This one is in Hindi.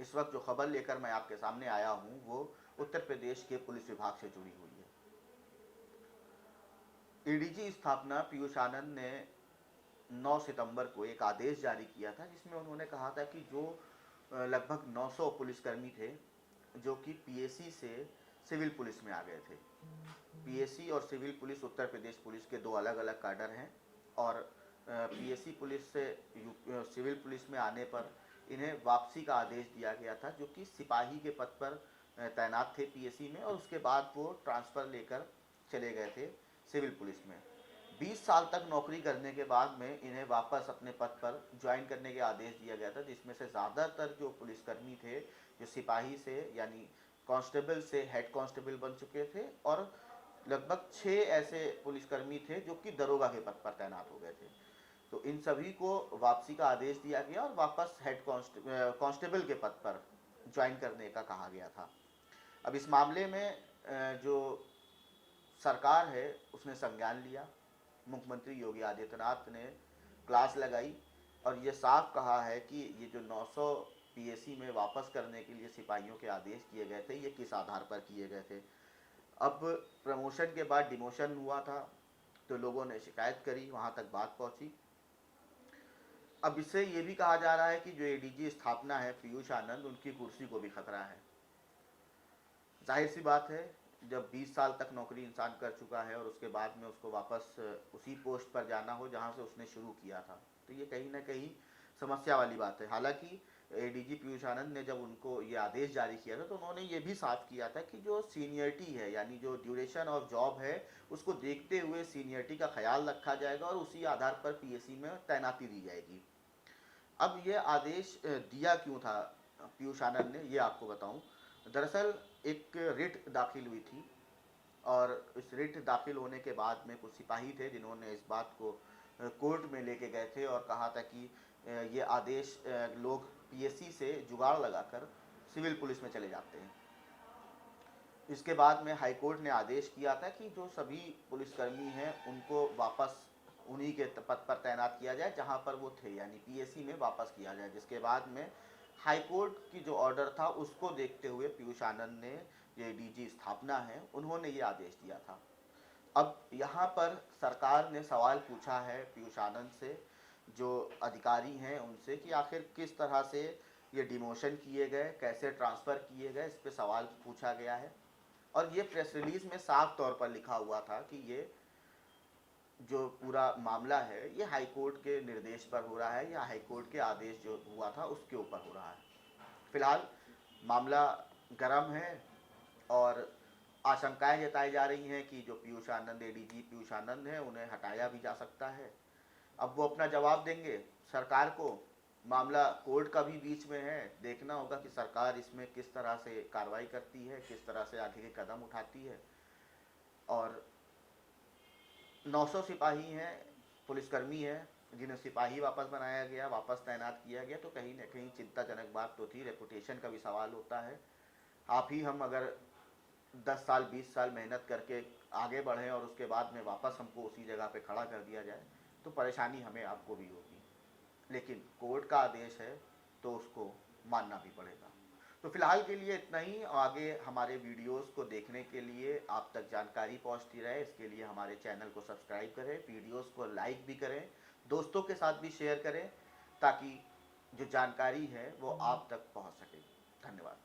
इस वक्त जो खबर लेकर मैं आपके सामने आया हूं वो उत्तर प्रदेश के पुलिस विभाग से जुड़ी हुई है। एडीजी स्थापना पीयूष आनंद ने 9 सितंबर को एक आदेश जारी किया था, जिसमें उन्होंने कहा था कि जो लगभग 900 पुलिसकर्मी थे जो कि पीएसी से सिविल पुलिस में आ गए थे। पीएसी और civil police Uttar Pradesh police के दो अलग अलग कैडर हैं और पीएसी पुलिस से सिविल पुलिस में आने पर इन्हें वापसी का आदेश दिया गया था, जो कि सिपाही के पद पर तैनात थे पीएसी में, और उसके बाद वो ट्रांसफ़र लेकर चले गए थे सिविल पुलिस में। 20 साल तक नौकरी करने के बाद में इन्हें वापस अपने पद पर ज्वाइन करने के आदेश दिया गया था, जिसमें से ज़्यादातर जो पुलिसकर्मी थे जो सिपाही से यानी कांस्टेबल से हेड कांस्टेबल बन चुके थे, और लगभग 6 ऐसे पुलिसकर्मी थे जो कि दरोगा के पद पर तैनात हो गए थे। तो इन सभी को वापसी का आदेश दिया गया और वापस हेड कांस्टेबल के पद पर ज्वाइन करने का कहा गया था। अब इस मामले में जो सरकार है उसने संज्ञान लिया। मुख्यमंत्री योगी आदित्यनाथ ने क्लास लगाई और ये साफ कहा है कि ये जो 900 पीएसी में वापस करने के लिए सिपाहियों के आदेश किए गए थे, ये किस आधार पर किए गए थे। अब प्रमोशन के बाद डिमोशन हुआ था तो लोगों ने शिकायत करी, वहाँ तक बात पहुँची। अब इससे ये भी कहा जा रहा है कि जो एडीजी स्थापना है पीयूष आनंद, उनकी कुर्सी को भी खतरा है। जाहिर सी बात है, जब 20 साल तक नौकरी इंसान कर चुका है और उसके बाद में उसको वापस उसी पोस्ट पर जाना हो जहां से उसने शुरू किया था, तो ये कहीं ना कहीं समस्या वाली बात है। हालांकि एडीजी पीयूष आनंद ने जब उनको ये आदेश जारी किया था तो उन्होंने ये भी साफ किया था कि जो सीनियरिटी है यानी जो ड्यूरेशन ऑफ जॉब है उसको देखते हुए सीनियरिटी का ख्याल रखा जाएगा और उसी आधार पर पीएसी में तैनाती दी जाएगी। अब ये आदेश दिया क्यों था पीयूष आनंद ने, ये आपको बताऊं। दरअसल एक रिट दाखिल हुई थी और इस रिट दाखिल होने के बाद में कुछ सिपाही थे जिन्होंने इस बात को कोर्ट में लेके गए थे और कहा था कि ये आदेश लोग पीएसी से जुगाड़ लगाकर सिविल पुलिस में चले जाते हैं। इसके बाद में हाई कोर्ट ने आदेश किया था कि जो सभी पुलिसकर्मी हैं उनको वापस उन्हीं के पद पर तैनात किया जाए जहां पर वो थे, यानी पीएसी में वापस किया जाए। जिसके बाद में हाई कोर्ट की जो ऑर्डर था उसको देखते हुए पीयूष आनंद ने, ये डीजी स्थापना है, उन्होंने ये आदेश दिया था। अब यहाँ पर सरकार ने सवाल पूछा है पीयूष आनंद से, जो अधिकारी हैं उनसे, कि आखिर किस तरह से ये डिमोशन किए गए, कैसे ट्रांसफ़र किए गए, इस पर सवाल पूछा गया है। और ये प्रेस रिलीज में साफ तौर पर लिखा हुआ था कि ये जो पूरा मामला है ये हाई कोर्ट के निर्देश पर हो रहा है या हाई कोर्ट के आदेश जो हुआ था उसके ऊपर हो रहा है। फिलहाल मामला गर्म है और आशंकाएं जताई जा रही हैं कि जो पीयूष आनंद, एडीजी पीयूष आनंद हैं, उन्हें हटाया भी जा सकता है। अब वो अपना जवाब देंगे सरकार को। मामला कोर्ट का भी बीच में है, देखना होगा कि सरकार इसमें किस तरह से कार्रवाई करती है, किस तरह से आगे के कदम उठाती है। और 900 सिपाही हैं, पुलिसकर्मी हैं, जिन्हें सिपाही वापस बनाया गया, वापस तैनात किया गया, तो कहीं ना कहीं चिंताजनक बात तो थी। रेपुटेशन का भी सवाल होता है। आप ही हम अगर 10 साल 20 साल मेहनत करके आगे बढ़ें और उसके बाद में वापस हमको उसी जगह पे खड़ा कर दिया जाए तो परेशानी हमें आपको भी होगी, लेकिन कोर्ट का आदेश है तो उसको मानना भी पड़ेगा। तो फिलहाल के लिए इतना ही। आगे हमारे वीडियोस को देखने के लिए, आप तक जानकारी पहुंचती रहे, इसके लिए हमारे चैनल को सब्सक्राइब करें, वीडियोस को लाइक भी करें, दोस्तों के साथ भी शेयर करें, ताकि जो जानकारी है वो आप तक पहुंच सके। धन्यवाद।